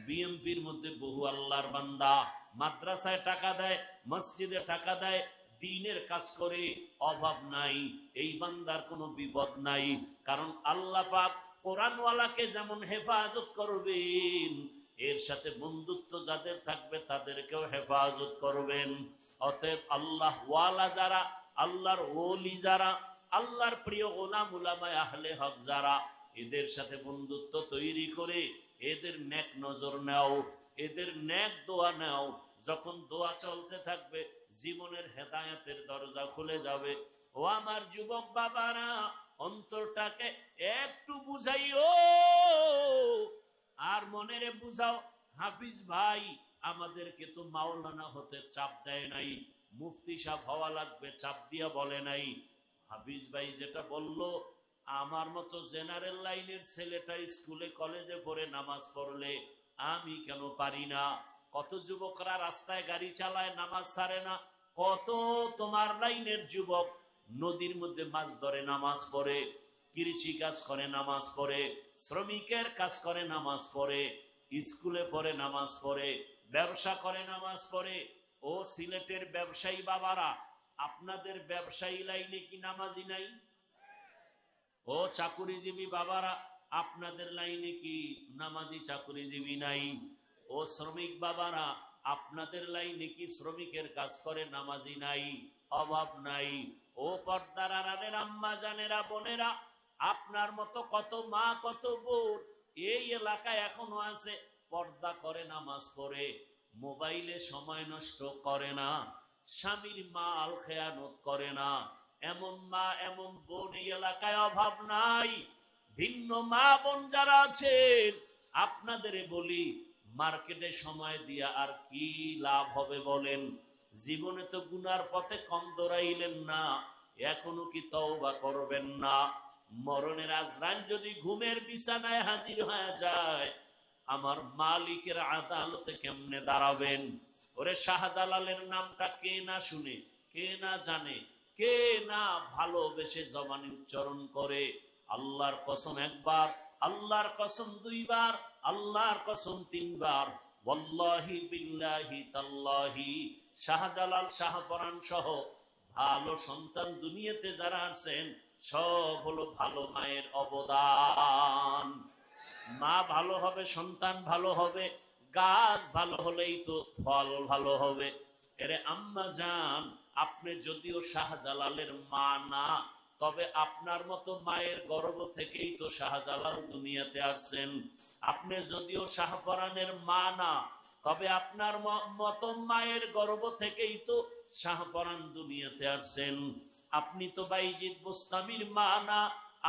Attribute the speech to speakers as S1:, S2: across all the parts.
S1: বিএমপির মধ্যে বহু আল্লাহর বান্দা মাদ্রাসায় টাকা দেয়, মসজিদে টাকা দেয়, দ্বীনের কাজ করে, অভাব নাই, এই বান্দার কোনো বিপদ নাই। কারণ আল্লাহ পাক কোরআনওয়ালাকে যেমন হেফাজত করবেন, এর সাথে বন্ধুত্ব যাদের থাকবে তাদেরকেও হেফাজত করবেন। অতএব আল্লাহ ওয়ালা যারা, আল্লাহর ওলি যারা, আল্লাহর প্রিয় গোলাম উলামায়ে আহলে হক যারা, এদের সাথে বন্ধুত্ব তৈরি করে এদের নেক নজর নাও, এদের নেক দোয়া নাও। যখন দোয়া চলতে থাকবে জীবনের হেদায়েতের দরজা খুলে যাবে। ও আমার যুবক বাবারা, অন্তরটাকে একটু বুঝাইও আর মনেরে বুঝাও। হাফিজ ভাই আমাদেরকে তো মাওলানা হতে চাপ দেয় নাই, মুফতি সাহেব হওয়া লাগবে চাপ দিয়া বলে নাই। হাফিজ ভাই যেটা বললো, আমার মতো জেনারেল লাইনের ছেলেটা স্কুলে কলেজে পড়ে নামাজ পড়লে আমি কেন পারি না? কত যুবকরা রাস্তায় গাড়ি চালায় নামাজ ছাড়ে না, কত তোমার লাইনের যুবক নদীর মধ্যে মাছ ধরে নামাজ পড়ে, কৃষি কাজ করে নামাজ পড়ে, শ্রমিকের কাজ করে নামাজ পড়ে, স্কুলে পড়ে নামাজ পড়ে, ব্যবসা করে নামাজ পড়ে। ও সিলেটের ব্যবসায়ী বাবারা, আপনাদের ব্যবসায়ী লাইনে কি নামাজি নাই? ও চাকুরিজীবী বাবারা, আপনাদের লাইনে কি নামাজি চাকুরিজীবী নাই? ও শ্রমিক বাবারা, আপনাদের লাইনে কি শ্রমিকের কাজ করে নামাজি নাই? অভাব নাই। ও পর্দার আড়ালের আম্মা জানেরা, বোনেরা, আপনার মতো কত মা কত বোন এই এলাকায় এখনো আছে, পর্দা করে নামাজ পড়ে, মোবাইলে সময় নষ্ট করে না, স্বামীর মাল খেয়ানত করে না। এমন মা এমন বোন এই এলাকায় অভাব নাই। ভিন্ন মা বোন যারা আছেন, আপনাদের বলি, মার্কেটে সময় দিয়া আর কি লাভ হবে বলেন? জীবনে তো গুনার পথে কম দৌড়াইলেন না, এখনো কি তওবা করবেন না? মরণের আজরাইল যদি ঘুমের বিছানায় হাজির হয়ে যায়, আমার মালিকের আদালতে কেমনে দাঁড়াবেন? ওরে শাহজালালের নামটা কে না শুনে, কে না জানে, কে না ভালোবেসে জবানে উচ্চারণ করে? আল্লাহর কসম একবার, আল্লাহর কসম দুইবার, আল্লাহর কসম তিনবার, ওয়াল্লাহি বিল্লাহি তাল্লাহি, শাহজালাল শাহপরাণ সহ ভালো সন্তান দুনিয়াতে যারা আসেন সব হলো ভালো মায়ের অবদান। মা ভালো হবে, সন্তান ভালো হবে, গাছ ভালো হলেই তো ফল ভালো হবে। এরে আম্মা জান, আপনি যদিও শাহজালালের মা না, তবে আপনার মতো মায়ের গর্ভ থেকেই তো শাহজালাল দুনিয়াতে আসছেন। আপনি যদিও শাহপরাণের মা না, তবে আপনার মতো মায়ের গর্ভ থেকেই তো শাহপরাণ দুনিয়াতে আসছেন। আপনি তো বাইজিদ বোস্তামির মা না,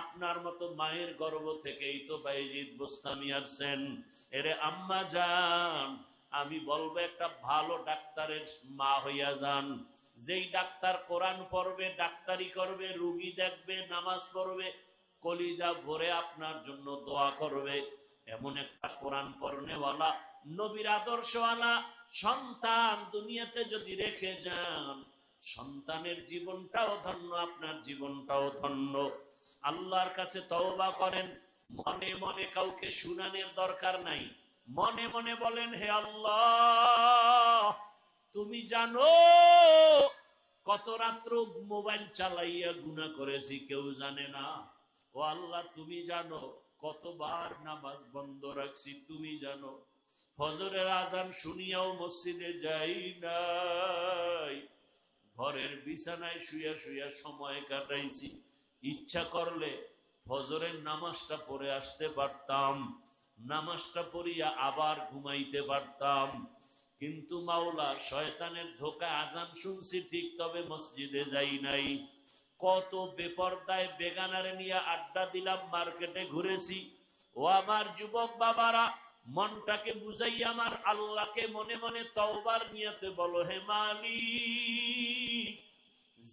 S1: আপনার মতো মায়ের গর্ভ থেকেই তো বাইজিদ বোস্তামি আসছেন। এরে আম্মা জান, আমি বলবো একটা ভালো ডাক্তারের মা হইয়া যান। যেই ডাক্তার কোরআন পড়বে, ডাক্তারি করবে, রোগী দেখবে, নামাজ পড়বে, কলিজা ভরে আপনার জন্য দোয়া করবে, এমন একটা কোরআন পড়নেওয়ালা, নবীর আদর্শওয়ালা সন্তান দুনিয়াতে যদি রেখে যান, সন্তানের জীবনটাও ধন্য, আপনার জীবনটাও ধন্য। আল্লাহর কাছে তওবা করেন, মনে মনে কাউকে শুনানোর দরকার নাই, মনে মনে বলেন, হে আল্লাহ, তুমি জানো কত রাত্র মোবাইল চালাইয়া গুনাহ করেছি, কেউ জানে না। ও আল্লাহ, তুমি জানো কতবার নামাজ বন্ধ রাখছি, তুমি জানো। ফজরের আজান শুনিয়াও মসজিদে যাই নাই, ঘরের বিছানায় শুয়া শুয়া সময় কাটাইছি। ইচ্ছা করলে ফজরের নামাজটা পড়ে আসতে পারতাম, নামাজটা পড়িয়া আবার ঘুমাইতে পারতাম, কিন্তু মাওলা শয়তানের ধোঁকায় আজান শুনছি ঠিক, তবে মসজিদে যাই নাই। কত বেপরদায় বেগানারে নিয়ে আড্ডা দিলাম, মার্কেটে ঘুরেছি। ও আমার যুবক বাবারা, মনটাকে বুঝাই আমার আল্লাহকে মনে মনে তওবার নিয়তে বলো, হে মালিক,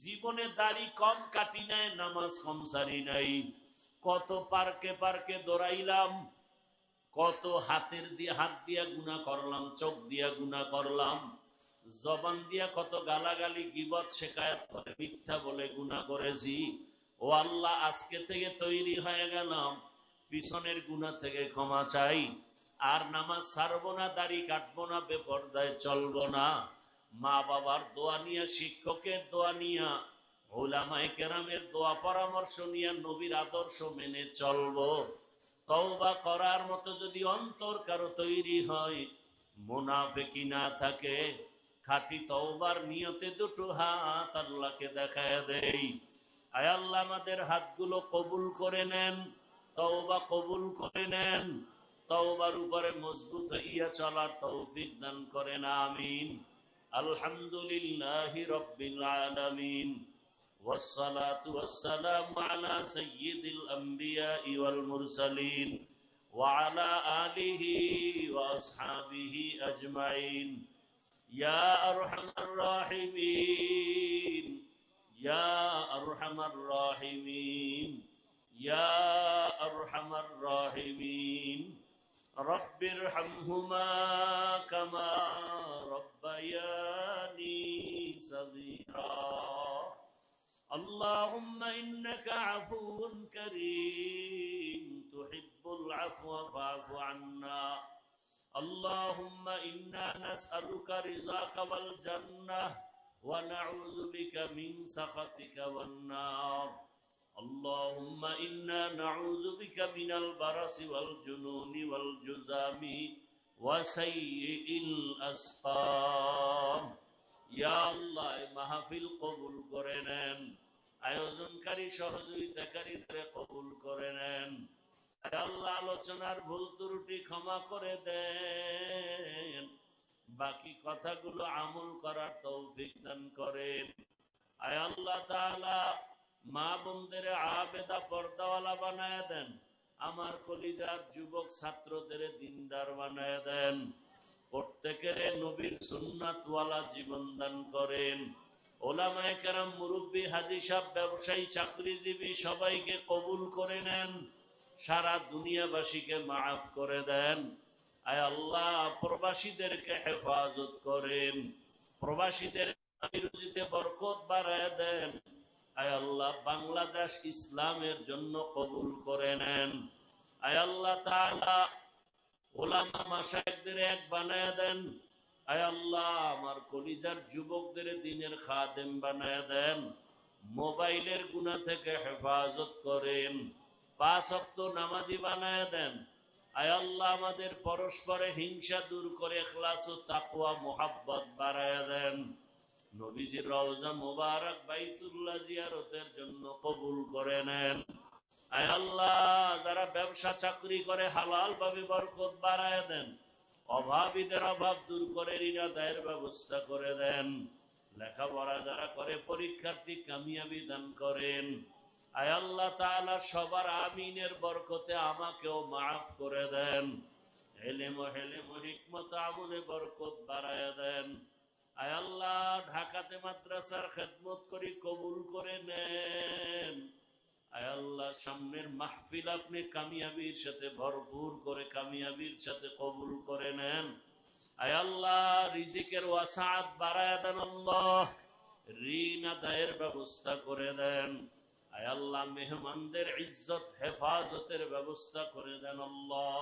S1: জীবনে দাড়ি কম কাটি নাই, নামাজ কম সারি নাই, কত পার্কে পার্কে দৌড়াইলাম, কত হাত দিয়া গুনাহ করলাম, চোখ দিয়া গুনাহ করলাম, জবান দিয়া কত গালাগালি গীবত শিকায়াত করে মিথ্যা বলে গুনাহ করেছি। ও আল্লাহ, আজকে থেকে তৈরি হয়ে গেলাম, পিছনের গুনাহ থেকে ক্ষমা চাই। আর নামাজ ছাড়বো না, দাড়ি কাটবো না, বেপরদায় চলবো না। মা বাবার দোয়া নিয়া, শিক্ষকের দোয়া নিয়া, উলামায়ে কেরামের দোয়া পরামর্শ নিয়ে নবীর আদর্শ মেনে চলবো। তওবা করার মতো যদি অন্তর কারো তৈরি হয়, মুনাফিকি না থাকে, খাঁটি তওবার নিয়তে দুটো হাত আল্লাহকে দেখায় দেই। আয় আল্লাহ, আমাদের হাতগুলো কবুল করে নেন, তওবা কবুল করে নেন, তওবার উপরে মজবুত হইয়া চলার তৌফিক দান করেন, আমিন। আলহামদুলিল্লাহি রাব্বিল আলামিন, والصلاة والسلام على سيد الأنبياء والمرسلين وعلى آله وأصحابه أجمعين. يا أرحم الراحمين، يا أرحم الراحمين، يا أرحم الراحمين، رب ارحمهما كما ربياني صغيرا. اللهم إنك عفو كريم تحب العفو فاعف عنا. اللهم إنا نسألك رضاك والجنة ونعوذ بك من سخطك والنار. اللهم إنا نعوذ بك من البرص والجنون والجذام وسيء الأسقام. ইয়া আল্লাহ, মাহফিল কবুল করে নেন, আয়োজনকারী সহযোগিতাকারীদের কবুল করে নেন। আল্লাহ, আলোচনার ভুল ত্রুটি ক্ষমা করে দেন, বাকি কথাগুলো আমল করার তৌফিক দান করেন। আয় আল্লাহ তাআলা, মা বোনদের আবেদা পর্দাওয়ালা বানায় দেন, আমার কলিজার যুবক ছাত্রদের দিনদার বানায় দেন, প্রত্যেকের নবীর সুন্নাতওয়ালা জীবন দান করেন। ওলামায়ে কেরাম, মুরব্বী, হাজী সাহেব, ব্যবসায়ী, চাকরিজীবী সবাইকে কবুল করে নেন, সারা দুনিয়াবাসীকে মাফ করে দেন। আয় আল্লাহ, প্রবাসীদেরকে হেফাজত করেন, প্রবাসীদের রুজিতে বরকত বাড়ায় দেন। আয় আল্লাহ, বাংলাদেশ ইসলামের জন্য কবুল করে নেন। আয় আল্লাহ তাআলা, ওলামা মাশায়েখদের এক বানায় দেন। আয় আল্লাহ, আমার কলিজার যুবকদের দ্বীনের খাদেম বানায় দেন, মোবাইলের গুনাহ থেকে হেফাজত করেন, 5 ওয়াক্ত নামাজি বানায় দেন। আয় আল্লাহ, আমাদের পরস্পরে হিংসা দূর করে ইখলাস ও তাকওয়া মুহাব্বত বাড়ায় দেন। নবীজির রওজা মুবারক বাইতুল্লাহ জিয়ারতের জন্য কবুল করে নেন। আয় আল্লাহ, যারা ব্যবসা চাকরি করে হালাল ভাবে বরকত বাড়ায় দেন, অভাবীদের অভাব দূর করে ঋণ আদায়ের ব্যবস্থা করে দেন। লেখাপড়া যারা করে পরীক্ষার্থী কামিয়াবি দান করেন। আয় আল্লাহ তাআলা, সবার আমিনের বরকতে আমাকেও মাফ করে দেন। ইলম ও হিকমত আমলে বরকত বাড়ায় দেন। আয় আল্লাহ, ঢাকাতে মাদ্রাসার খেদমত করি, কবুল করে নেন। আয় আল্লাহ, সামনের মাহফিল আপনি কামিয়াবির সাথে ভরপুর করে কামিয়াবির সাথে কবুল করে নেন। আয় আল্লাহ, রিজিকের ওয়াসাআত বাড়ায় দেন, আল্লাহ ঋণ আদায়ের ব্যবস্থা করে দেন। আয় আল্লাহ, মেহমানদের ইজ্জত হেফাজতের ব্যবস্থা করে দেন, আল্লাহ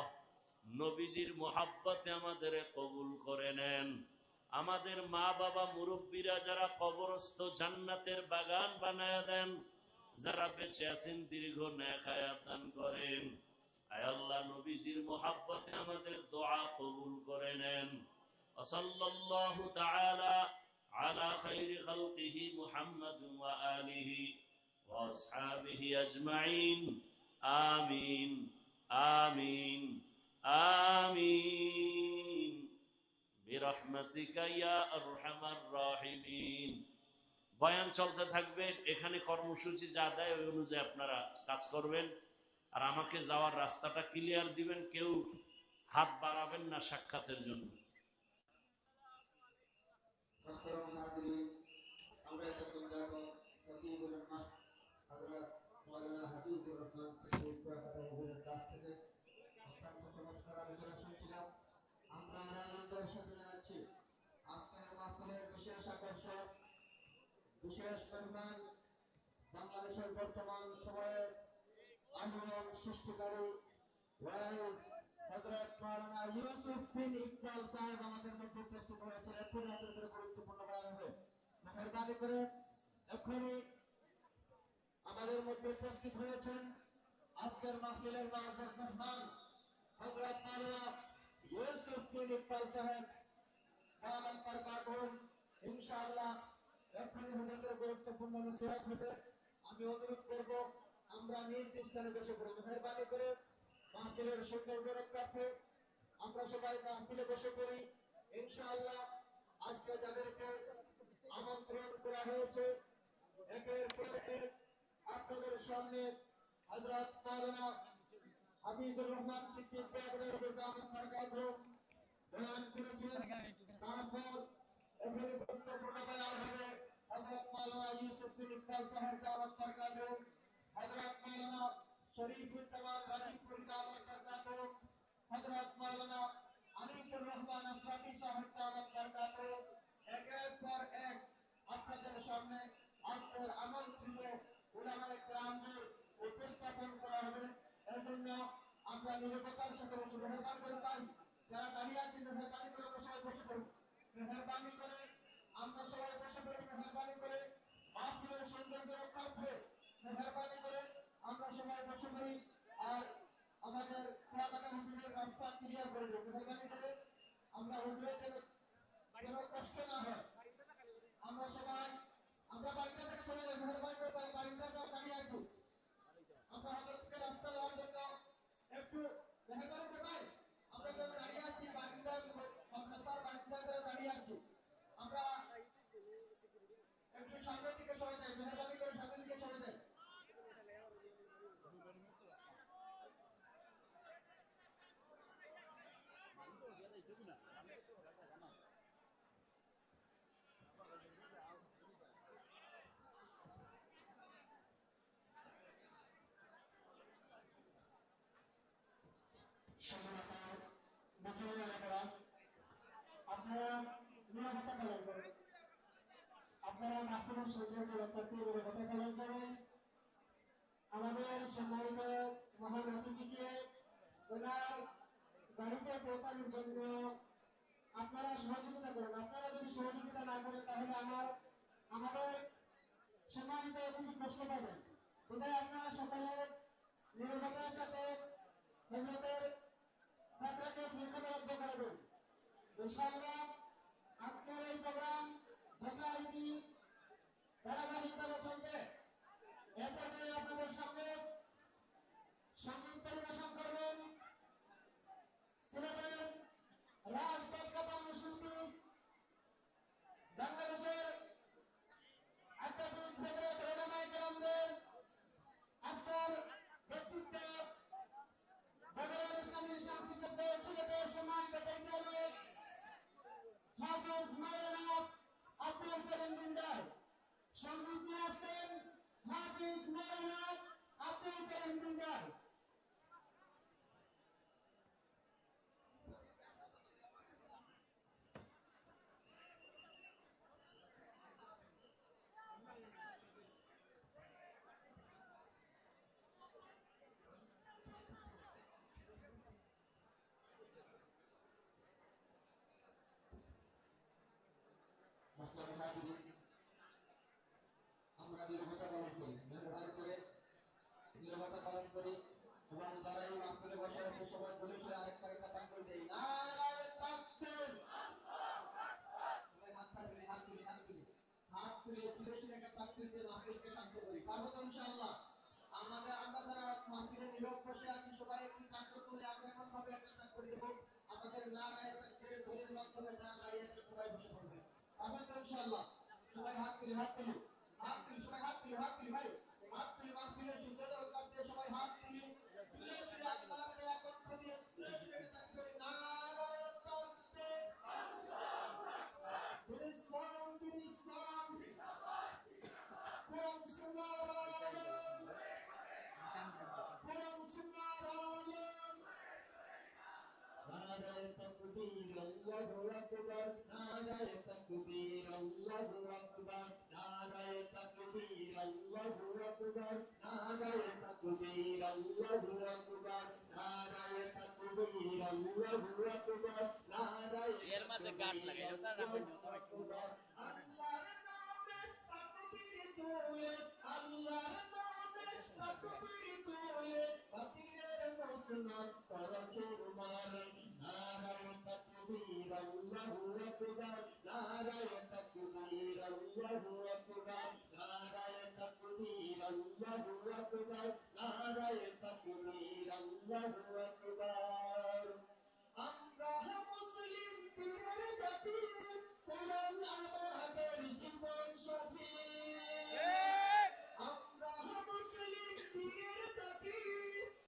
S1: নবীজির মুহাব্বতে আমাদের কবুল করে নেন। আমাদের মা বাবা মুরব্বীরা যারা কবরস্থ, জান্নাতের বাগান বানায় দেন, যারা বেঁচে আছেন দীর্ঘ নেক হায়াত দান করেন। আয় আল্লাহ, নবীজির মুহাব্বতে আমাদের দোয়া কবুল করে নেন। সাল্লাল্লাহু তাআলা আলা খায়রি খালকিহি মুহাম্মাদ ওয়া আলিহি ওয়া আসহাবিহি আজমাইন। আমিন, আমিন, আমিন বিরহমাতিকা ইয়া আরহামার রাহিমিন। বয়ান চলতে থাকবে, এখানে কর্মসূচি যা দেয় ওই অনুযায়ী আপনারা কাজ করবেন, আর আমাকে যাওয়ার রাস্তাটা ক্লিয়ার দিবেন, কেউ হাত বাড়াবেন না সাক্ষাতের জন্য।
S2: বিশেষ মেহমান, বাংলাদেশের বর্তমান সময়ে আন্দোলন সৃষ্টিকারী হযরত মাওলানা ইউসুফ বিন ইকবাল সাহেব আমাদের মধ্যে উপস্থিত হয়েছেন। এখনই আপনাদের গুরুত্বপূর্ণ বয়ান হবে। মেহেরবানি করে এখনই আমাদের মধ্যে উপস্থিত হয়েছেন আজকের মাহফিলের মুআজ্জাজ মেহমান হযরত মাওলানা ইউসুফ বিন ইকবাল সাহেব দামাত বরকাতুহুম। ইনশাআল্লাহ এখনই হযরতের গুরুত্বপূর্ণ নসিহত হবে। আমি অনুরোধ করব আমরা নিজ স্থানে বসে পড়ব। মেহেরবানি করে মাহফিলের সুন্দর বরকতে আমরা সবাই মাহফিলে বসে পড়ি। ইনশাআল্লাহ আজকে যাদেরকে আমন্ত্রণ করা হয়েছে একের পর এক আপনাদের সামনে হযরত মাওলানা হাফিজুর রহমান সিদ্দিক সাহেবের দামাত বরকাতুহুম বয়ান করেছেন। তারপর এখানে গুরুত্বপূর্ণ বয়ান হবে হযরত মাওলানা ইউসুফ বিন ইকবাল সাহেব দামাত বরকাতুহুম, হযরত মাওলানা শরীফুজ্জামান রাজীবপুর দামাত বরকাতুহুম, হযরত মাওলানা আনিসুর রহমান আশরাফি সাহেব দামাত বরকাতুহুম। একের পর এক আপনাদের সামনে আজকের আমন্ত্রিত উলামায়ে কেরামদের উপস্থাপন করা হবে। এর জন্য আমরা নিরবতার সাথে বসে মেহরবানি করে পাই যারা দাঁড়িয়ে আছেন মেহরবানি করে সবাই বসে পড়ুন। মেহরবানি করে আমরা সবাই বসে পড়ি। মেহরবানি করে মাহফিলের সৌন্দর্য রক্ষার্থে মেহরবানি করে আমরা সবাই বসে পড়ি। আর আমাদের কুয়াকাটা হুজুরের রাস্তা ক্লিয়ার করে দেব। মেহরবানি করে আমরা হুজুরের যেন কষ্ট না হয় আমরা সবাই আমরা বাড়িটা থেকে চলে যাই। মেহরবানি করে বাড়িটা যারা দাঁড়িয়ে আছি আমরা হজরতকে রাস্তা দেওয়ার জন্য একটু মেহরবানি করে ভাই আমরা যারা দাঁড়িয়ে আছি বাড়িটা মাদ্রাসার বাড়িটা যারা দাঁড়িয়ে আছি আমরা একটু সামনের দিকে সরে যাই। মেহরবানি করে সামনের দিকে সরে যাই। আপনারা নিরাপত্তা পালন করেন। আপনারা মাহফিলের সৌন্দর্য রক্ষার্থে নিরাপত্তা পালন করেন। আমাদের সম্মানিত মহান অতিথিকে ওনার বাড়িতে পৌঁছানোর জন্য আপনারা সহযোগিতা করেন। আপনারা যদি সহযোগিতা না করেন তাহলে আমাদের সম্মানিত অতিথি কষ্ট পাবেন। তাই আপনারা সকালে নিরাপত্তার সাথে হযরতের যাত্রাকে শৃঙ্খলাবদ্ধ করে দেন। ইনশাআল্লাহ আজকের এই প্রোগ্রাম যথারীতি ধারাবাহিকভাবে চলবে। এ পর্যায়ে আপনাদের সামনে সঙ্গীত পরিবেশন করবেন সিলেটের রাজপথ কাঁপানো শিল্পী বাংলাদেশের আধ্যাত্মিক হযরত উলামায়ে কেরামদের আজকের ব্যক্তিত্ব জাগরণ ইসলামী সাংস্কৃতিক দল সিলেটের সম্মানিত পরিচালক হাফেজ মাওলানা আব্দুল সেলিম বিন্দার। সঙ্গীত নিয়ে আসছেন হাফেজ মাওলানা আব্দুল সেলিম বিন্দার। আমরা নিরাপত্তা পালন করি। মেহরবানি করে নিরাপত্তা পালন করি এবং যারা এই মাহফিলে বসে আছে সবাই জোরে আরেকটা তাকবীর দেই। নারায়ে তাকবীর। সবাই হাত তুলে জোরে একটা তাকবীর দিয়ে মাহফিলকে শান্ত করি। পারবো তো ইনশাআল্লাহ। আমরা যারা মাহফিলে নীরব বসে আছি সবাই একটু তাকবীর করে আমরা এমন ভাবে একটা তাকবীর দেব আমাদের নারায়ে তাকবীরের ধ্বনির মাধ্যমে যারা দাঁড়িয়ে আছে সবাই বসে পড়বে। পারবো তো ইনশাআল্লাহ। সবাই হাত তুলে সবাই হাত তুলে ভাই হাত তুলে মাহফিলের সুন্দর করতে সবাই হাত তুলে জোরে আল্লাহর দেয়া কণ্ঠ দিয়ে জোরে তাকবীর। নারায়ে তাকবীর। ইসলাম কোরআন সুন্নাহর আলম নারায়ে তাকবীর আল্লাহু আকবার। নারায়ে তাকবীর আল্লাহু আকবার। নারায়ে তাকবীর আল্লাহু আকবার। নারায়ে তাকবীর আল্লাহু আকবার। নারায়ে তাকবীর তাকবীর আল্লাহু আকবার নারায়ে
S3: এর মাঝে গান লাগে ওটা রাখুন
S2: আল্লাহর নামে তাকবীর তুলে আল্লাহর নামে তাকবীর তুলে বাতিলের মসনদ করা চুরমার নারায়ে তাকবীর আল্লাহু আকবার নারায়ে তাকবীর আল্লাহু আকবার নারায়ে তাকবীর আল্লাহু আকবার নারায়ে তাকবীর আল্লাহু আকবার